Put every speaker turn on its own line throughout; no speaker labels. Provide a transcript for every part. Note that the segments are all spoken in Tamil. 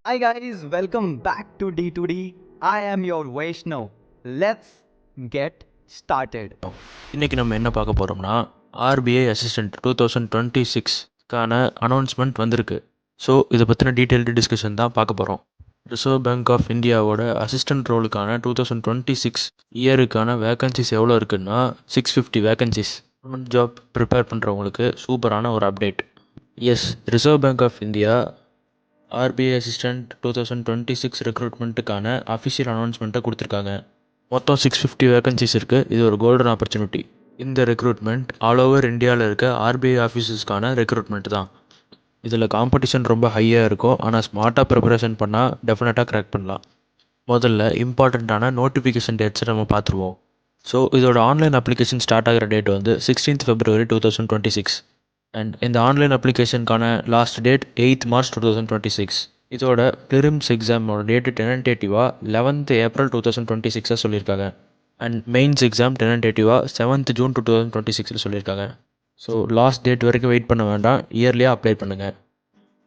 Hi guys, welcome back to D2D. I am your Vaishnav. Let's get started.
இன்றைக்கி நம்ம என்ன பார்க்க போகிறோம்னா ஆர்பிஐ அசிஸ்டண்ட் 2026க்கான அனௌன்ஸ்மெண்ட் வந்திருக்கு. ஸோ இதை பற்றின டீட்டெயில்டு டிஸ்கஷன் தான் பார்க்க போகிறோம். ரிசர்வ் பேங்க் ஆஃப் இந்தியாவோட அசிஸ்டன்ட் ரோலுக்கான 2026 இயருக்கான வேகன்சிஸ் எவ்வளோ இருக்குன்னா 650 வேகன்சிஸ். கவர்மெண்ட் ஜாப் ப்ரிப்பேர் பண்ணுறவங்களுக்கு சூப்பரான ஒரு update. Yes, Reserve Bank of India RBI assistant 2026 ரெக்ரூட்மெண்ட்டுக்கான அஃபிஷியல் அனௌன்ஸ்மெண்ட்டை கொடுத்துருக்காங்க. மொத்தம் 650 வேகன்சிஸ் இருக்குது. இது ஒரு கோல்டன் ஆப்பர்ச்சுனிட்டி. இந்த ரெக்ரூட்மெண்ட் ஆல் ஓவர் இந்தியாவில் இருக்க ஆர்பிஐ ஆஃபீஸஸ்க்கான ரெக்ரூட்மெண்ட் தான். இதில் காம்படிஷன் ரொம்ப ஹையாக இருக்கும். ஆனால் ஸ்மார்ட்டாக ப்ரிப்பரேஷன் பண்ணால் டெஃபினட்டாக கிராக் பண்ணலாம். முதல்ல இம்பார்ட்டண்ட்டான நோட்டிஃபிகேஷன் டேட்ஸை நம்ம பார்த்துருவோம். ஸோ இதோட ஆன்லைன் அப்ளிகேஷன் ஸ்டார்ட் ஆகிற டேட் வந்து 16th February 2026 அண்ட் இந்த ஆன்லைன் அப்ளிகேஷனுக்கான லாஸ்ட் டேட் 8th March 2026. இதோட ப்ரிலிம்ஸ் எக்ஸாமோட டேட்டு டெனன்டேட்டிவாக 11th April 2026 சொல்லியிருக்காங்க. அண்ட் மெயின்ஸ் எக்ஸாம் டெனன்டேட்டிவாக 7th June 2026 சொல்லியிருக்காங்க. ஸோ லாஸ்ட் டேட் வரைக்கும் வெயிட் பண்ண வேண்டாம், இயர்லியாக அப்ளை பண்ணுங்கள்.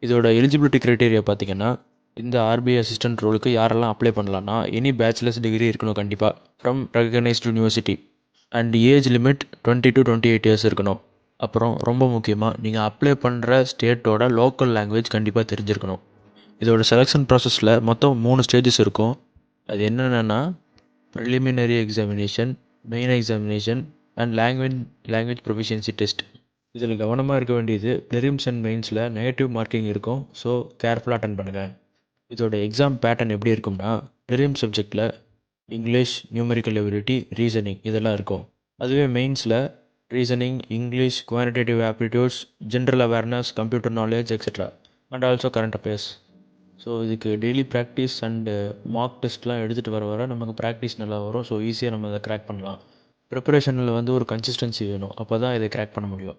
இதோட எலிஜிபிலிட்டி க்ரைட்டீரியா பார்த்திங்கன்னா, இந்த ஆர்பிஐ அசிஸ்டன்ட் ரோலுக்கு யாரெல்லாம் அப்ளை பண்ணலான்னா, எனி பேச்சுலர்ஸ் டிகிரி இருக்கணும் கண்டிப்பாக from recognised university. And age limit 20 to 28 years இருக்கணும். அப்புறம் ரொம்ப முக்கியமாக நீங்கள் அப்ளை பண்ணுற ஸ்டேட்டோட லோக்கல் லாங்குவேஜ் கண்டிப்பாக தெரிஞ்சிருக்கணும். இதோட செலெக்ஷன் ப்ராசஸில் மொத்தம் 3 ஸ்டேஜஸ் இருக்கும். அது என்னென்னா preliminary examination, main examination and language proficiency test. இதில் கவனமாக இருக்க வேண்டியது ப்ரிலிம்ஸ் அண்ட் மெயின்ஸில் நெகட்டிவ் மார்க்கிங் இருக்கும். ஸோ கேர்ஃபுல்லாக அட்டன் பண்ணுங்கள். இதோட எக்ஸாம் பேட்டர்ன் எப்படி இருக்கும்னா, ப்ரிலிம் சப்ஜெக்டில் இங்கிலீஷ், நியூமெரிக்கல் எபிலிட்டி, ரீசனிங் இதெல்லாம் இருக்கும். அதுவே மெயின்ஸில் reasoning, English, quantitative aptitudes, general awareness, computer knowledge etcetera and also current affairs. So இதுக்கு டெய்லி ப்ராக்டிஸ் அண்டு மார்க் டெஸ்ட்லாம் எடுத்துகிட்டு வர நமக்கு ப்ராக்டிஸ் நல்லா வரும். ஸோ ஈஸியாக நம்ம அதை கிராக் பண்ணலாம். ப்ரிப்பரேஷனில் வந்து ஒரு கன்சிஸ்டன்சி வேணும், அப்போ தான் இதை கிராக் பண்ண முடியும்.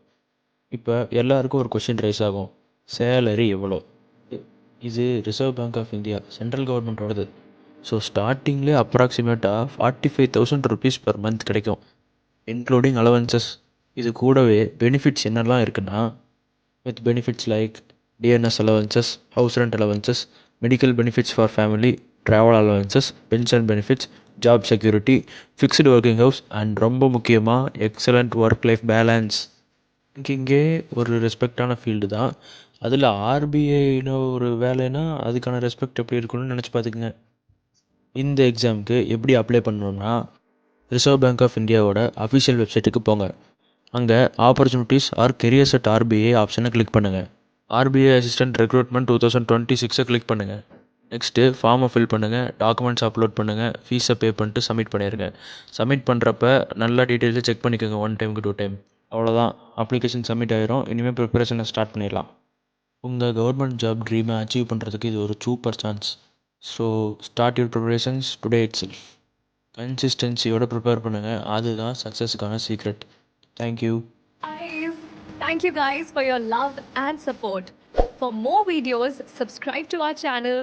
இப்போ எல்லாருக்கும் ஒரு கொஷின் ரைஸ் ஆகும், சேலரி எவ்வளோ? இது Reserve Bank of India central கவர்மெண்ட்டோடது. ஸோ ஸ்டார்டிங்லேயே அப்ராக்சிமேட்டாக 45,000 rupees per month கிடைக்கும், இன்க்ளூடிங் அலவன்சஸ். இது கூடவே பெனிஃபிட்ஸ் என்னெல்லாம் இருக்குன்னா, with benefits like DNS allowances, house rent allowances, medical benefits for family, travel allowances, pension benefits, job security, fixed working hours and ரொம்ப முக்கியமாக எக்ஸலண்ட் ஒர்க் லைஃப் பேலன்ஸ். இங்கே ஒரு ரெஸ்பெக்டான ஃபீல்டு தான். அதில் ஆர்பிஐன்னு ஒரு வேலைன்னா அதுக்கான ரெஸ்பெக்ட் எப்படி இருக்குன்னு நினச்சி பார்த்துக்குங்க. இந்த எக்ஸாமுக்கு எப்படி அப்ளை பண்ணணும்னா, ரிசர்வ் பேங்க் ஆஃப் இந்தியாவோட அஃபிஷியல் வெப்சைட்டுக்கு போங்க. அங்கே opportunities are careers at RBI ஆப்ஷனை கிளிக் பண்ணுங்கள். ஆர்பிஐ அசிஸ்டன்ட் ரெக்ரூட்மெண்ட் 2026 கிளிக் பண்ணுங்கள். நெக்ஸ்ட்டு ஃபார்மை ஃபில் பண்ணுங்கள், டாக்குமெண்ட்ஸ் அப்லோட் பண்ணுங்கள், ஃபீஸை பே பண்ணிட்டு சப்மிட் பண்ணிடுங்க. சப்மிட் பண்ணுறப்ப நல்லா டீட்டெயில்ஸை செக் பண்ணிக்கோங்க, 1 டைமுக்கு 2 டைம். அவ்வளோதான், அப்ளிகேஷன் சப்மிட் ஆகிரும். இனிமேல் ப்ரிப்பரேஷனை ஸ்டார்ட் பண்ணிடலாம். உங்கள் கவர்மெண்ட் ஜாப் ட்ரீமை அச்சீவ் பண்ணுறதுக்கு இது ஒரு super chance. So start your preparations today itself. கன்சிஸ்டன்சியோட ப்ரிப்பேர் பண்ணுங்கள், அதுதான் சக்ஸஸுக்கான secret. Thank you.
Guys, thank you guys for your love and support. For more videos, subscribe to our channel